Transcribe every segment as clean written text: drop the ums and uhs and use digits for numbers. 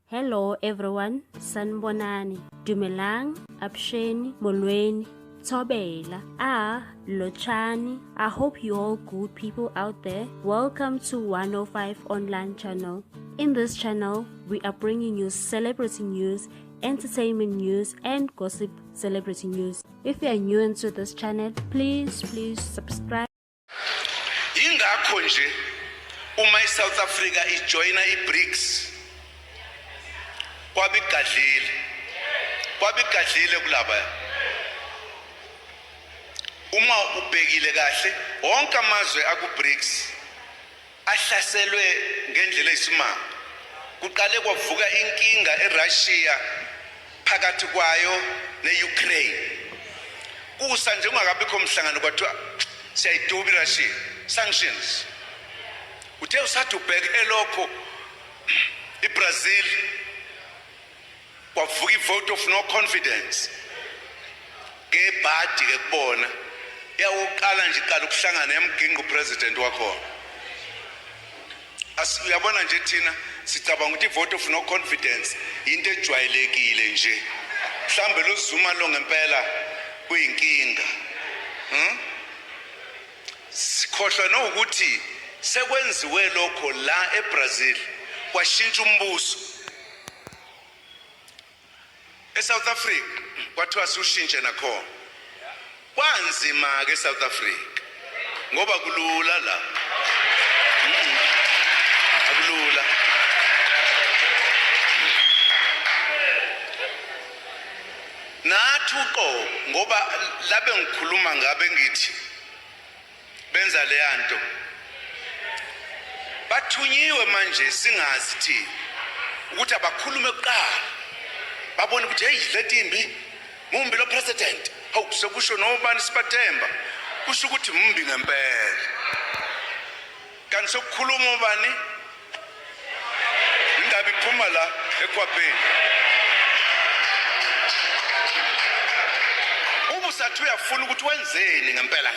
Hello everyone, sanibonani, dumelang, absheni, molweni, thobela, lochani. I hope you all good people out there. Welcome to 105 online channel. In this channel, we are bringing you celebrity news, entertainment news and gossip celebrity news. If you are new into this channel, please subscribe. Ingakho nje uma iSouth Africa ijoina iBRICS kwabigadlile kulaba. Uma ubhekile kahle wonke amazwe akuBRICS ahlaselwe ngendlela eyisimanga. Kuqale kwavuka inkinga eRussia phakathi kwayo neUkraine. Kusa nje ungakabikho umhlangano kwathiwa siyayiduba iRussia sanctions. Uthe usathi ubheke lokho iBrazil kwavuka ivote of no confidence. Ngebhadi ke kubona yawuqala nje iqala ukuhlangana emginqo president wakhona. Uyabona nje thina sicabanga ukuthi ivote of no confidence into ejwayelekile nje. Mhlambe lo Zuma lo ngempela kuyinkinga. Sikhohlwa nokuthi sekwenziwe lokho la eBrazil kwashintsha umbuso. ESouth Africa kwathiwa sushintshe nakhona. Kwanzima ke eSouth Africa ngoba kulula la. Akulula. Nathi uqo ngoba labe ngikhuluma ngabe ngithi benza le yanto. Bathunyiwe manje singazi thi ukuthi abakhulume kuqala. Babona ukuthi hey letimbi mumbi lo president. Hawu sokusho nobani sibathemba. Kusho ukuthi mumbi ngempela. Kanti sokukhuluma ubani? Indaba iphuma la ekwapeni. Ubusathi uyafuna ukuthi wenzeni ngempela.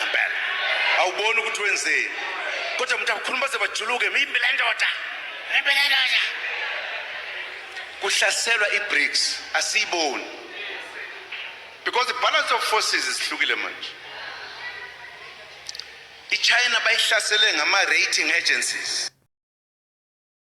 Awubona ukuthi wenzeni. Kodwa umuntu akhuluma baze bajuluke imbi le ndoda. Kuhlaselwa iBRICS asiyiboni. Because the balance of forces is hlukile manje. iChina bayihlasele ngama rating agencies.